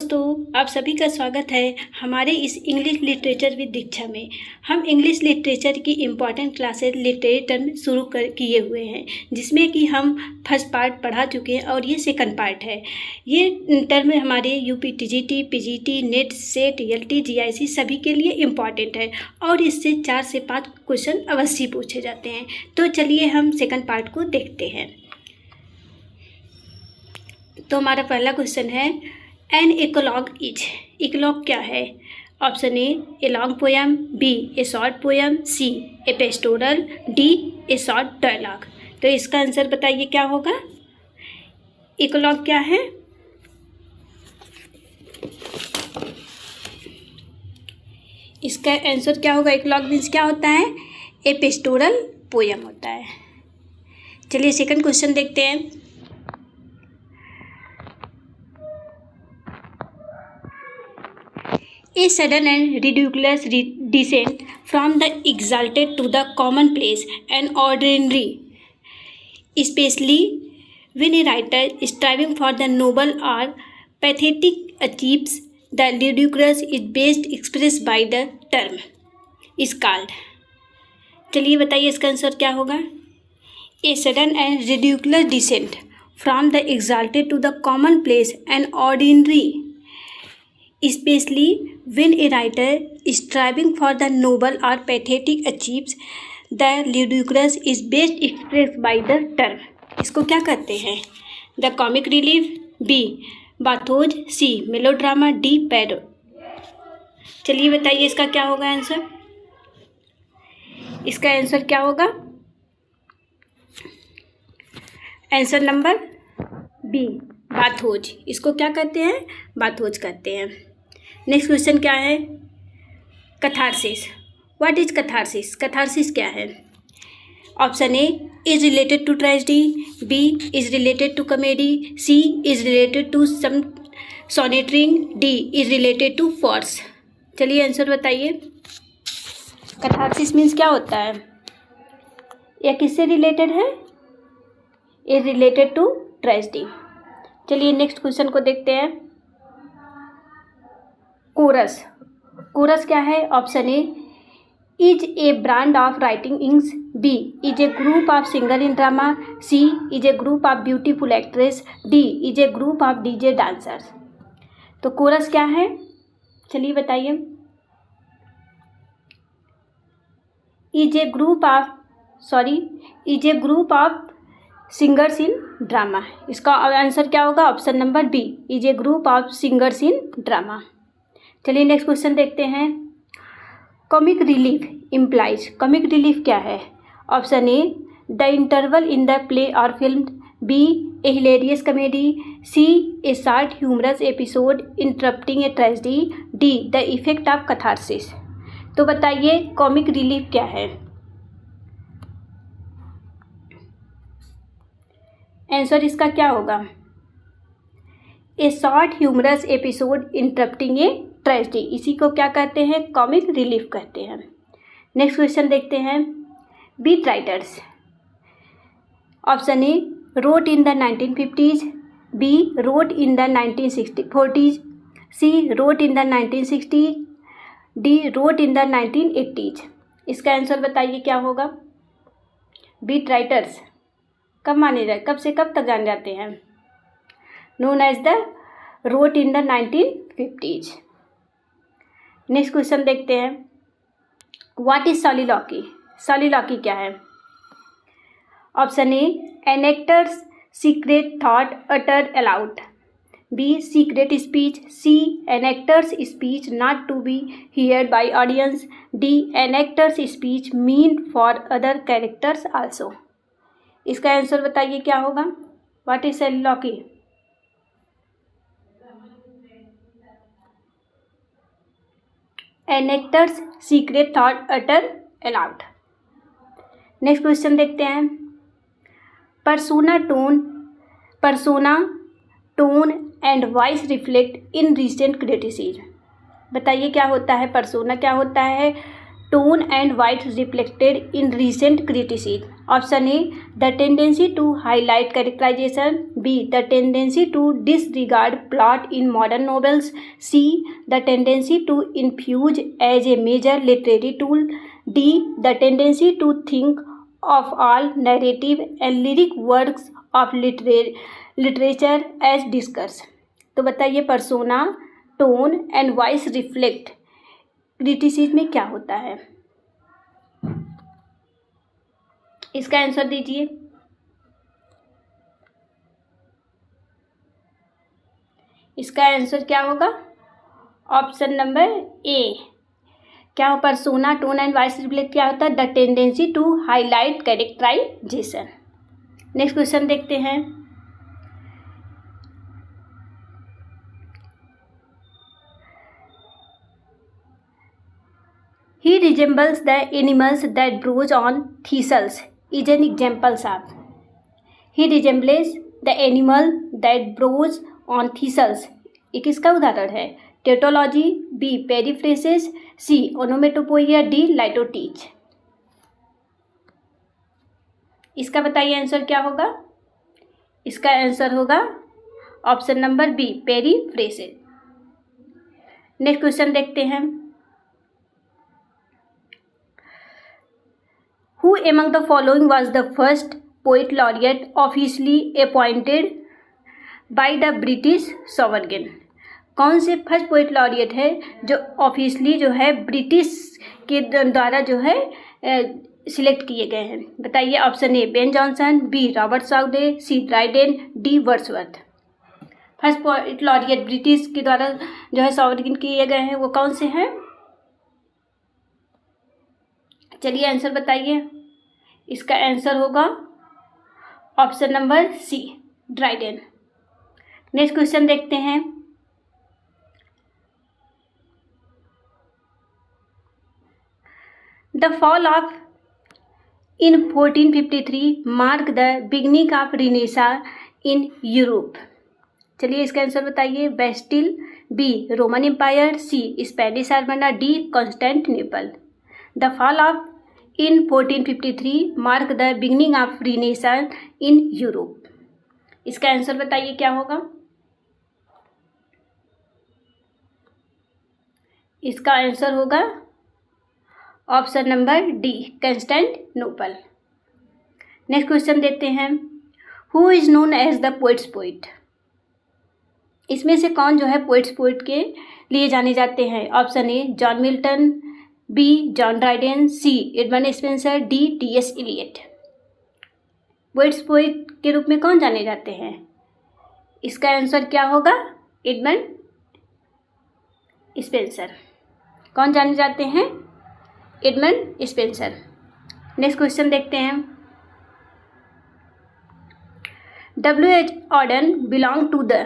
दोस्तों, आप सभी का स्वागत है हमारे इस इंग्लिश लिटरेचर विद दीक्षा में। हम इंग्लिश लिटरेचर की इम्पॉर्टेंट क्लासेस लिटरेरी टर्म शुरू किए हुए हैं, जिसमें कि हम फर्स्ट पार्ट पढ़ा चुके हैं और ये सेकंड पार्ट है। ये टर्म हमारे UP TGT, PGT, net, set, LT, GIC सभी के लिए इम्पॉर्टेंट है और इससे 4 से 5 क्वेश्चन अवश्य पूछे जाते हैं। तो चलिए हम सेकंड पार्ट को देखते हैं। तो हमारा पहला क्वेश्चन है, एन इकोलॉग इज। इकोलॉग क्या है? Option A long poem, B a short poem, C a pastoral, D a short dialogue. तो इसका आंसर बताइए क्या होगा। इकोलॉग क्या है? इसका आंसर क्या होगा? इकोलॉग मीन्स क्या होता है? ए पेस्टोरल पोएम होता है। चलिए सेकंड क्वेश्चन देखते हैं। A sudden and ridiculous descent from the exalted to the commonplace and ordinary, especially when a writer striving for the noble or pathetic achieves the ludicrous, is best expressed by the term is called। चलिए बताइए इसका answer क्या होगा। A sudden and ridiculous descent from the exalted to the commonplace and ordinary, especially when a writer striving for the noble or pathetic achieves the ludicrous, is best expressed by the term। इसको क्या कहते हैं? The comic relief, B bathos, C melodrama, D parody. चलिए बताइए इसका क्या होगा answer. इसका आंसर क्या होगा? Answer number B bathos. इसको क्या कहते हैं? बाथोज कहते हैं। नेक्स्ट क्वेश्चन क्या है? Catharsis. What is catharsis? Catharsis क्या है? Option A is related to tragedy, B is related to comedy, C is related to some sonneteering, D is related to farce. चलिए आंसर बताइए। कैथारसिस मीन्स क्या होता है? यह किससे रिलेटेड है? Is related to tragedy. चलिए नेक्स्ट क्वेश्चन को देखते हैं। कोरस। कोरस क्या है? Option A is a brand of writing inks, B is a group of singer in drama, C is a group of beautiful actress, D is a group of DJ dancers. तो chorus क्या है? चलिए बताइए। Is a group of singers in drama. इसका answer क्या होगा? Option number B is a group of singers in drama. चलिए next question देखते हैं। Comic relief implies. Comic relief क्या है? Option A the interval in the play और film, B a hilarious comedy, C a short humorous episode interrupting a tragedy, D the effect of catharsis. तो बताइए comic relief क्या है। Answer इसका क्या होगा? A short humorous episode interrupting a tragedy. इसी को क्या कहते हैं? कॉमिक रिलीफ कहते हैं। नेक्स्ट क्वेश्चन देखते हैं। Beat writers. Option A wrote in the 1950s, B wrote in the 1940s, C wrote in the 1960s, D wrote in the 1980s। इसका आंसर बताइए क्या होगा। बीट राइटर्स कब माने जाए, कब से कब तक जाने जाते हैं? Known as the rot in the 1950s। Next question देखते हैं। What is soliloquy. सॉलिलॉकी क्या है? Option A an actor's secret thought uttered aloud, B secret speech, C an actor's speech not to be heard by audience, D an actor's speech mean for other characters also. इसका answer बताइए क्या होगा। What is soliloquy. An actor's secret thought utter aloud. Next question देखते हैं। Persona tone and voice reflect in recent criticism. बताइए क्या होता है पर्सोना, क्या होता है tone and voice reflected in recent criticism. Option A the tendency to highlight characterization, B the tendency to disregard plot in modern novels, C the tendency to infuse as a major literary tool, D the tendency to think of all narrative and lyric works of literature as discourse. तो बताइए persona, tone and voice reflect criticism में क्या होता है? इसका answer दीजिए। इसका answer क्या होगा? Option number A. क्या हो? Persona, tone and voice reflect क्या होता है? The tendency to highlight characterization. Next question देखते हैं। He resembles the animals that browse on thistles is an example of. He resembles the animal that browse on thistles. ये किसका उदाहरण है? Tautology, B periphrasis, C onomatopoeia, D litotes. इसका बताइए answer क्या होगा? इसका आंसर होगा option number B periphrasis. Next question देखते हैं। Who among the following was the first poet laureate officially appointed by the British sovereign? कौन से फर्स्ट पोइट लॉरिएट है जो ऑफिशियली जो है ब्रिटिश के द्वारा जो है सिलेक्ट किए गए हैं? बताइए। Option A Ben Jonson, B Robert Southey, C Dryden, D Wordsworth. First poet laureate British के द्वारा जो है सॉवरेन किए गए हैं वो कौन से हैं? चलिए आंसर बताइए। इसका आंसर होगा option number C Dryden. Next question देखते हैं। The fall of in 1453 mark the beginning of Renaissance in Europe. चलिए इसका आंसर बताइए। Bastille, B Roman empire, C Spanish armada, D Constantinople. The fall of in 1453 mark the beginning of Renaissance in Europe। इसका answer बताइए क्या होगा? इसका answer होगा option number D Constantinople. Next question देते हैं। Who is known as the poet's poet? इसमें से कौन जो है पोइट्स पोइट के लिए जाने जाते हैं? Option A John Milton, B John Dryden, C Edmund Spenser, D T S. Eliot. Poet's poet के रूप में कौन जाने जाते हैं? इसका आंसर क्या होगा? Edmund Spenser. कौन जाने जाते हैं? Edmund Spenser. नेक्स्ट क्वेश्चन देखते हैं। W.H. Orton belong to the,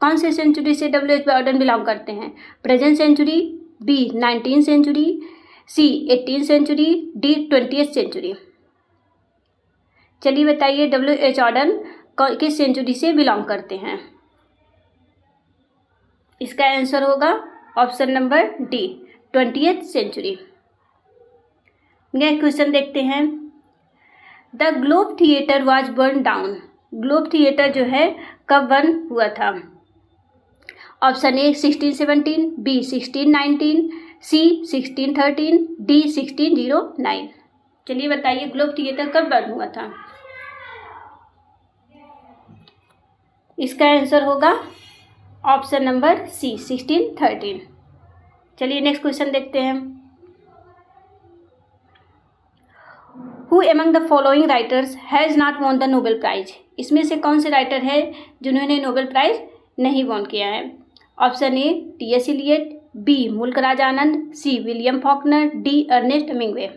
कौन से सेंचुरी से W.H. ऑर्डन बिलोंग करते हैं? Present century, B 19th century, C 18th century, D 20th century. चलिए बताइए W.H. ऑर्डन किस सेंचुरी से बिलोंग करते हैं? इसका आंसर होगा option number D 20th century. Next question देखते हैं। The Globe Theatre was burn down. Globe Theatre जो है कब बर्न हुआ था? Option A 1617, B 1619, C 1613, D 1609। चलिए बताइए ग्लोब थिएटर कब बंद हुआ था? इसका आंसर होगा ऑप्शन नंबर सी 1613। चलिए नेक्स्ट क्वेश्चन देखते हैं। Who among the following writers has not won the Nobel prize? इसमें से कौन से राइटर है जिन्होंने नोबेल प्राइज नहीं वॉन किया है? Option A T S. Eliot, B Mulk Raj Anand, C William Faulkner, D Ernest Hemingway.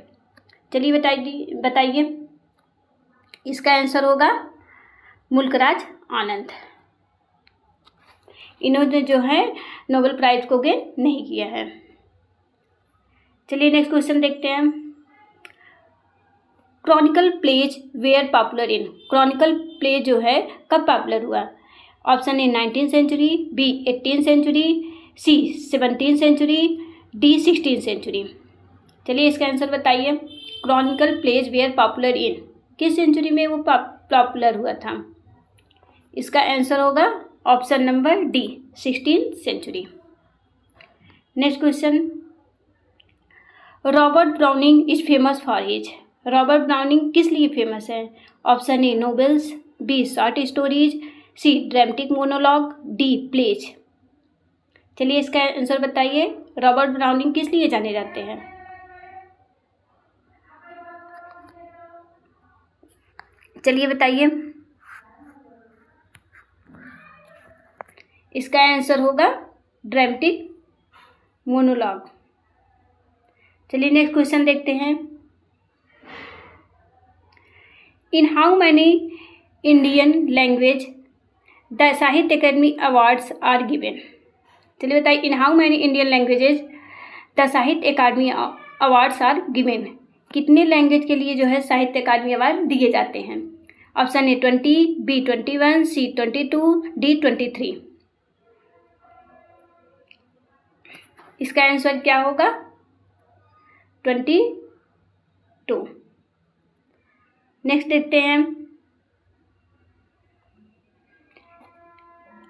चलिए बताइए। इसका आंसर होगा मुल्क राज आनंद। इन्होंने जो है नोबेल प्राइज को गेन नहीं किया है। चलिए नेक्स्ट क्वेश्चन देखते हैं। Chronicle plays were popular in. Chronicle play जो है कब पॉपुलर हुआ? Option A 19th century, B 18th century, C 17th century, D 16th century. चलिए इसका आंसर बताइए। Chronicle plays were popular in किस सेंचुरी में वो पॉपुलर हुआ था? इसका आंसर होगा option number D, 16th century. Next question, Robert Browning is famous for his. Robert Browning किस लिए फेमस है? Option A novels, B short stories, C dramatic monologue, D plays. चलिए इसका आंसर बताइए, रॉबर्ट ब्राउनिंग किस लिए जाने जाते हैं? चलिए बताइए। इसका आंसर होगा ड्रामेटिक मोनोलॉग। चलिए नेक्स्ट क्वेश्चन देखते हैं। In how many Indian language the साहित्य अकेडमी अवार्ड्स आर गिवन। चलिए बताइए, in how many Indian languages the साहित्य अकादमी अवार्ड्स आर गिवन। कितने लैंग्वेज के लिए जो है साहित्य अकादमी अवार्ड दिए जाते हैं? Option A 20, B 21, C 22, D 23। इसका आंसर क्या होगा? 22। नेक्स्ट देखते हैं।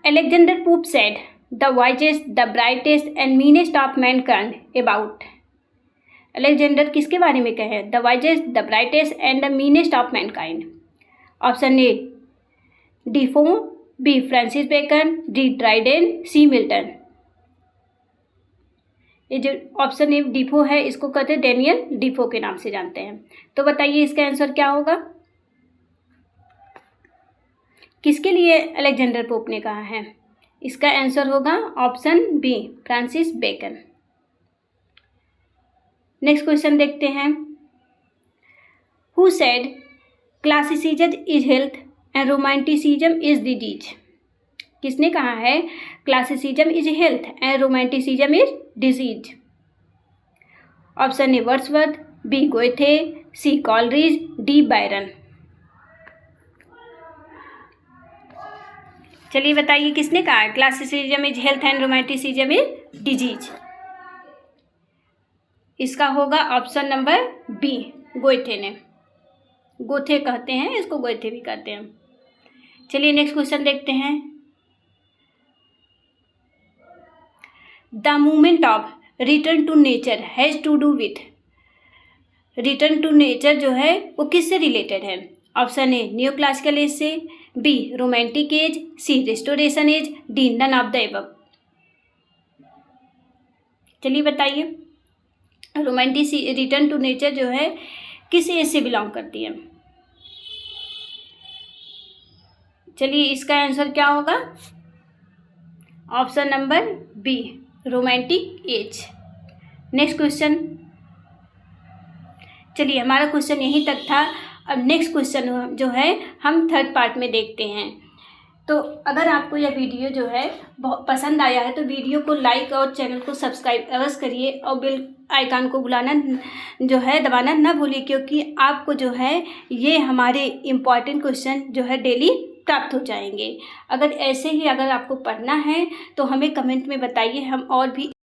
Alexander Pope said, "The wisest, the brightest and meanest of mankind about." Alexander किसके बारे में कहे? The wisest, the brightest and the meanest of mankind. Option A Defoe, B Francis Bacon, D Dryden, C Milton. ये जो option A डिफो है इसको कहते हैं डेनियल डिफो के नाम से जानते हैं। तो बताइए इसका आंसर क्या होगा? किसके लिए अलेक्जेंडर पोप ने कहा है? इसका आंसर होगा option B, Francis Bacon. Next question देखते हैं। Who said classicism is health and romanticism is disease. किसने कहा है classicism is health and romanticism is disease? Option A Wordsworth, B Goethe, C Coleridge, D Byron. चलिए बताइए किसने कहा है classicism is health and romanticism is disease? इसका होगा ऑप्शन नंबर बी, गोएथे ने। गोथे कहते हैं इसको, गोएथे भी कहते हैं। चलिए नेक्स्ट क्वेश्चन देखते हैं। The movement of return to nature has to do with. Return to nature जो है वो किससे रिलेटेड है? Option A new classical age से, B romantic age, C restoration age, D none of the above. चलिए बताइए रोमांटिक रिटर्न टू नेचर जो है किस एज से बिलोंग करती है? चलिए इसका आंसर क्या होगा? Option number B, romantic age. Next question. चलिए हमारा क्वेश्चन यहीं तक था। अब नेक्स्ट क्वेश्चन जो है हम थर्ड पार्ट में देखते हैं। तो अगर आपको यह वीडियो जो है बहुत पसंद आया है तो वीडियो को लाइक और चैनल को सब्सक्राइब अवश्य करिए और बेल आइकन को जो है दबाना ना भूलिए, क्योंकि आपको जो है ये हमारे इम्पॉर्टेंट क्वेश्चन जो है डेली प्राप्त हो जाएंगे। अगर ऐसे ही अगर आपको पढ़ना है तो हमें कमेंट में बताइए, हम और भी